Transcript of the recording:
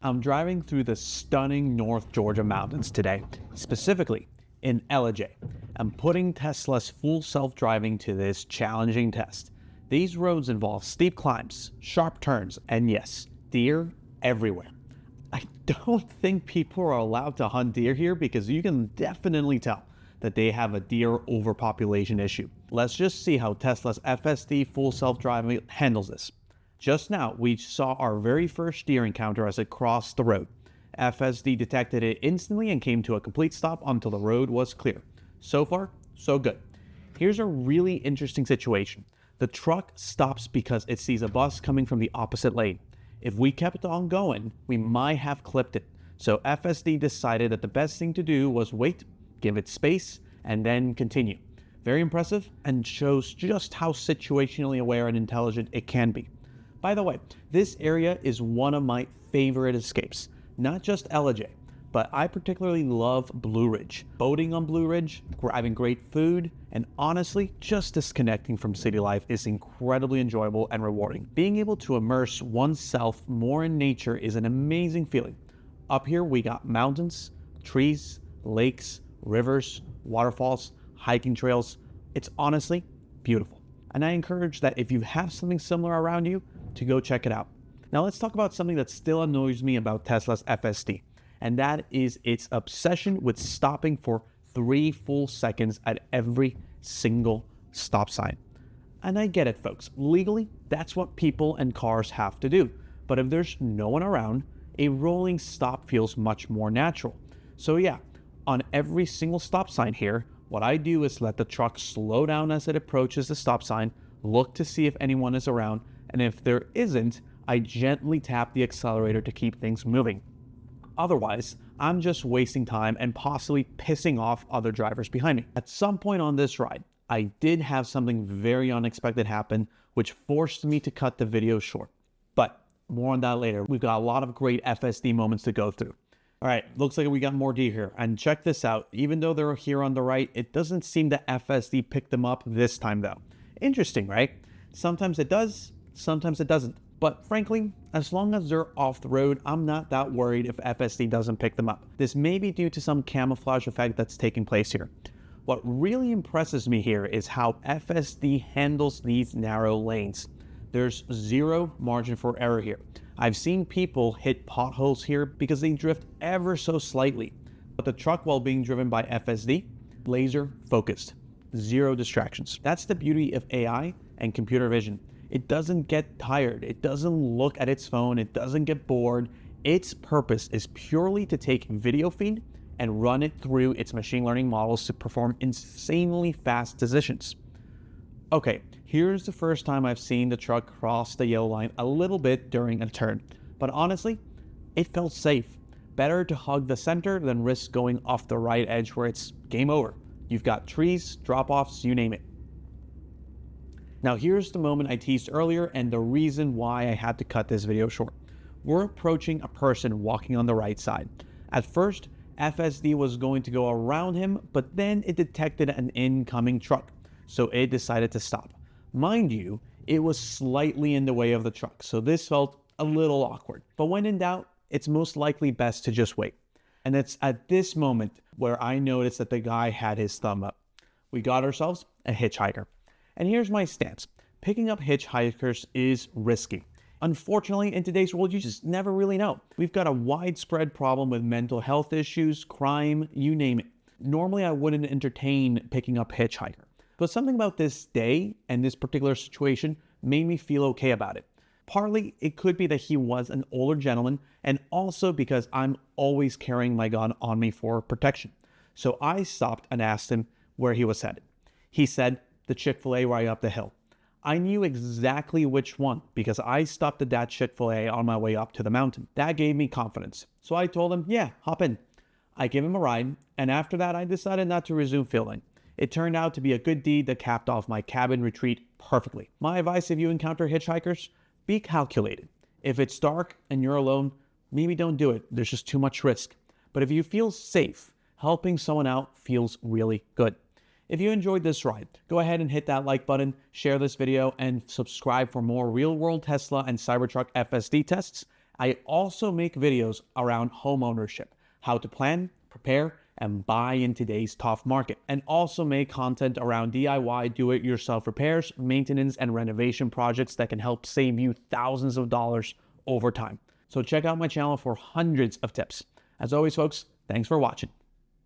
I'm driving through the stunning North Georgia mountains today, specifically in Ellijay. I'm putting Tesla's full self-driving to this challenging test. These roads involve steep climbs, sharp turns, and yes, deer everywhere. I don't think people are allowed to hunt deer here because you can definitely tell that they have a deer overpopulation issue. Let's just see how Tesla's FSD full self-driving handles this. Just now, we saw our very first deer encounter as it crossed the road. FSD detected it instantly and came to a complete stop until the road was clear. So far, so good. Here's a really interesting situation. The truck stops because it sees a bus coming from the opposite lane. If we kept on going, we might have clipped it. So FSD decided that the best thing to do was wait, give it space, and then continue. Very impressive and shows just how situationally aware and intelligent it can be. By the way, this area is one of my favorite escapes. Not just Ellijay, but I particularly love Blue Ridge. Boating on Blue Ridge, grabbing great food, and honestly, just disconnecting from city life is incredibly enjoyable and rewarding. Being able to immerse oneself more in nature is an amazing feeling. Up here, we got mountains, trees, lakes, rivers, waterfalls, hiking trails. It's honestly beautiful. And I encourage that if you have something similar around you, to go check it out. Now let's talk about something that still annoys me about Tesla's FSD, and that is its obsession with stopping for 3 full seconds at every single stop sign. And I get it, folks. Legally, that's what people and cars have to do. But if there's no one around, a rolling stop feels much more natural. So yeah, on every single stop sign here, what I do is let the truck slow down as it approaches the stop sign, look to see if anyone is around, and if there isn't, I gently tap the accelerator to keep things moving. Otherwise, I'm just wasting time and possibly pissing off other drivers behind me. At some point on this ride, I did have something very unexpected happen, which forced me to cut the video short. But more on that later. We've got a lot of great FSD moments to go through. All right, looks like we got more deer here. And check this out. Even though they're here on the right, it doesn't seem that FSD picked them up this time though. Interesting, right? Sometimes it does, sometimes it doesn't. But frankly, as long as they're off the road, I'm not that worried if FSD doesn't pick them up. This may be due to some camouflage effect that's taking place here. What really impresses me here is how FSD handles these narrow lanes. There's zero margin for error here. I've seen people hit potholes here because they drift ever so slightly. But the truck, while being driven by FSD, laser focused, zero distractions. That's the beauty of AI and computer vision. It doesn't get tired. It doesn't look at its phone. It doesn't get bored. Its purpose is purely to take video feed and run it through its machine learning models to perform insanely fast decisions. Okay, here's the first time I've seen the truck cross the yellow line a little bit during a turn. But honestly, it felt safe. Better to hug the center than risk going off the right edge where it's game over. You've got trees, drop-offs, you name it. Now here's the moment I teased earlier and the reason why I had to cut this video short. We're approaching a person walking on the right side. At first, FSD was going to go around him, but then it detected an incoming truck, so it decided to stop. Mind you, it was slightly in the way of the truck, so this felt a little awkward. But when in doubt, it's most likely best to just wait. And it's at this moment where I noticed that the guy had his thumb up. We got ourselves a hitchhiker. And here's my stance. Picking up hitchhikers is risky. Unfortunately, in today's world, you just never really know. We've got a widespread problem with mental health issues, crime, you name it. Normally, I wouldn't entertain picking up hitchhiker. But something about this day and this particular situation made me feel okay about it. Partly, it could be that he was an older gentleman, and also because I'm always carrying my gun on me for protection. So I stopped and asked him where he was headed. He said, the Chick-fil-A right up the hill. I knew exactly which one because I stopped at that Chick-fil-A on my way up to the mountain. That gave me confidence. So I told him, yeah, hop in. I gave him a ride, and after that, I decided not to resume filming. It turned out to be a good deed that capped off my cabin retreat perfectly. My advice if you encounter hitchhikers, be calculated. If it's dark and you're alone, maybe don't do it. There's just too much risk. But if you feel safe, helping someone out feels really good. If you enjoyed this ride, go ahead and hit that like button, share this video, and subscribe for more real-world Tesla and Cybertruck FSD tests I also make videos around home ownership, how to plan, prepare, and buy in today's tough market, and also make content around DIY do-it-yourself repairs, maintenance, and renovation projects that can help save you thousands of dollars over time. So check out my channel for hundreds of tips. As always, folks, thanks for watching.